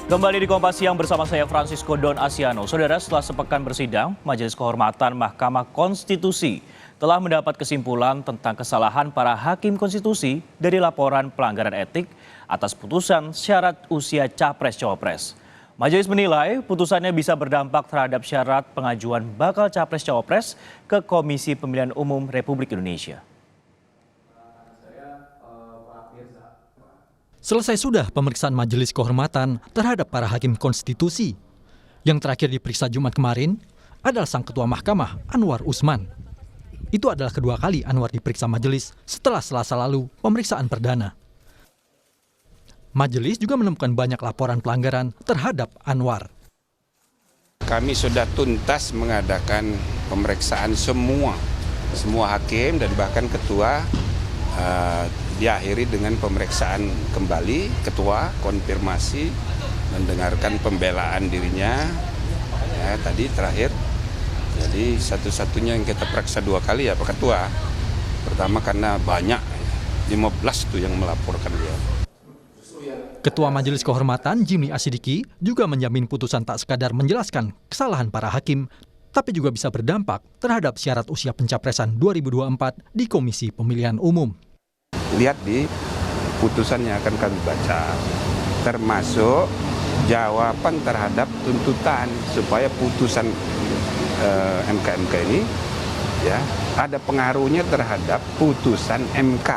Kembali di Kompas Siang bersama saya Francisco Don Asiano. Saudara, setelah sepekan bersidang, Majelis Kehormatan Mahkamah Konstitusi telah mendapat kesimpulan tentang kesalahan para hakim konstitusi dari laporan pelanggaran etik atas putusan syarat usia Capres-Cawapres. Majelis menilai putusannya bisa berdampak terhadap syarat pengajuan bakal Capres-Cawapres ke Komisi Pemilihan Umum Republik Indonesia. Selesai sudah pemeriksaan Majelis Kehormatan terhadap para hakim konstitusi. Yang terakhir diperiksa Jumat kemarin adalah Sang Ketua Mahkamah, Anwar Usman. Itu adalah kedua kali Anwar diperiksa majelis setelah Selasa lalu pemeriksaan perdana. Majelis juga menemukan banyak laporan pelanggaran terhadap Anwar. Kami sudah tuntas mengadakan pemeriksaan semua hakim dan bahkan ketua. Diakhiri dengan pemeriksaan kembali ketua, konfirmasi, mendengarkan pembelaan dirinya. Ya, tadi terakhir, jadi satu-satunya yang kita periksa dua kali ya Pak Ketua. Pertama karena banyak, 15 tuh yang melaporkan dia. Ketua Majelis Kehormatan Jimli Asidiki juga menjamin putusan tak sekadar menjelaskan kesalahan para hakim, tapi juga bisa berdampak terhadap syarat usia pencapresan 2024 di Komisi Pemilihan Umum. Lihat di putusan yang akan kami baca, termasuk jawaban terhadap tuntutan supaya putusan MK ini ya ada pengaruhnya terhadap putusan MK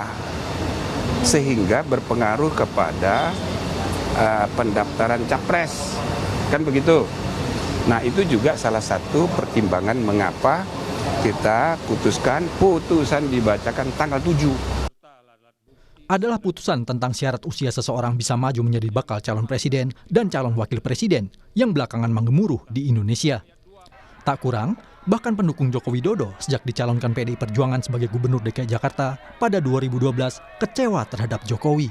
sehingga berpengaruh kepada pendaftaran capres, kan begitu. Nah itu juga salah satu pertimbangan mengapa kita putusan dibacakan tanggal 7. Adalah putusan tentang syarat usia seseorang bisa maju menjadi bakal calon presiden dan calon wakil presiden yang belakangan menggemuruh di Indonesia. Tak kurang, bahkan pendukung Joko Widodo sejak dicalonkan PDI Perjuangan sebagai Gubernur DKI Jakarta pada 2012 kecewa terhadap Jokowi.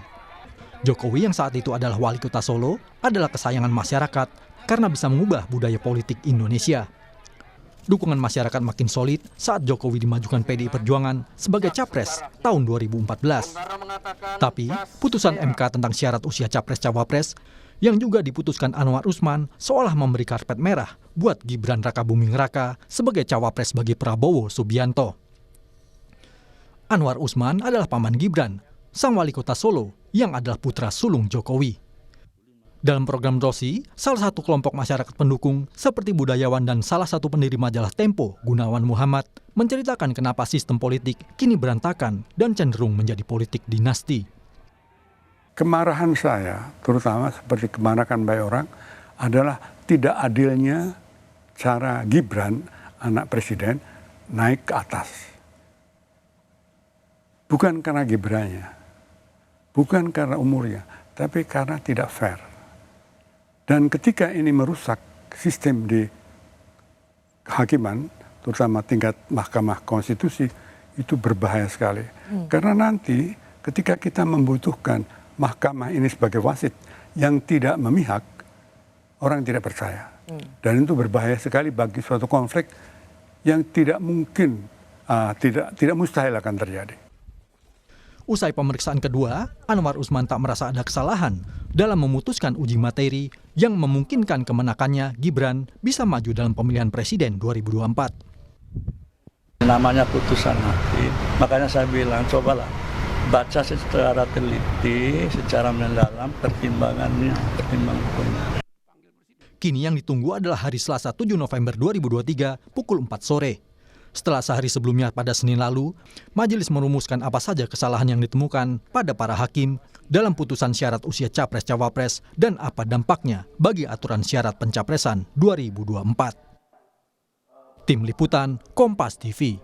Jokowi yang saat itu adalah wali kota Solo adalah kesayangan masyarakat karena bisa mengubah budaya politik Indonesia. Dukungan masyarakat makin solid saat Jokowi dimajukan PDI Perjuangan sebagai Capres tahun 2014. Tapi, putusan MK tentang syarat usia Capres-Cawapres yang juga diputuskan Anwar Usman seolah memberi karpet merah buat Gibran Rakabuming Raka sebagai Cawapres bagi Prabowo Subianto. Anwar Usman adalah paman Gibran, sang wali kota Solo yang adalah putra sulung Jokowi. Dalam program Rosi, salah satu kelompok masyarakat pendukung seperti budayawan dan salah satu pendiri majalah Tempo, Gunawan Muhammad, menceritakan kenapa sistem politik kini berantakan dan cenderung menjadi politik dinasti. Kemarahan saya, terutama seperti kemarahan banyak orang, adalah tidak adilnya cara Gibran, anak presiden, naik ke atas. Bukan karena Gibrannya, bukan karena umurnya, tapi karena tidak fair. Dan ketika ini merusak sistem di kehakiman, terutama tingkat Mahkamah Konstitusi, itu berbahaya sekali. Karena nanti ketika kita membutuhkan mahkamah ini sebagai wasit yang tidak memihak, orang tidak percaya. Dan itu berbahaya sekali bagi suatu konflik yang tidak mungkin, tidak mustahil akan terjadi. Usai pemeriksaan kedua, Anwar Usman tak merasa ada kesalahan dalam memutuskan uji materi yang memungkinkan kemenakannya Gibran bisa maju dalam pemilihan presiden 2024. Namanya putusan hakim, makanya saya bilang cobalah baca secara teliti, secara mendalam pertimbangannya, pertimbangan hukumnya. Kini yang ditunggu adalah hari Selasa 7 November 2023 pukul 4 sore. Setelah sehari sebelumnya pada Senin lalu, majelis merumuskan apa saja kesalahan yang ditemukan pada para hakim dalam putusan syarat usia Capres-Cawapres dan apa dampaknya bagi aturan syarat pencapresan 2024. Tim Liputan, Kompas TV.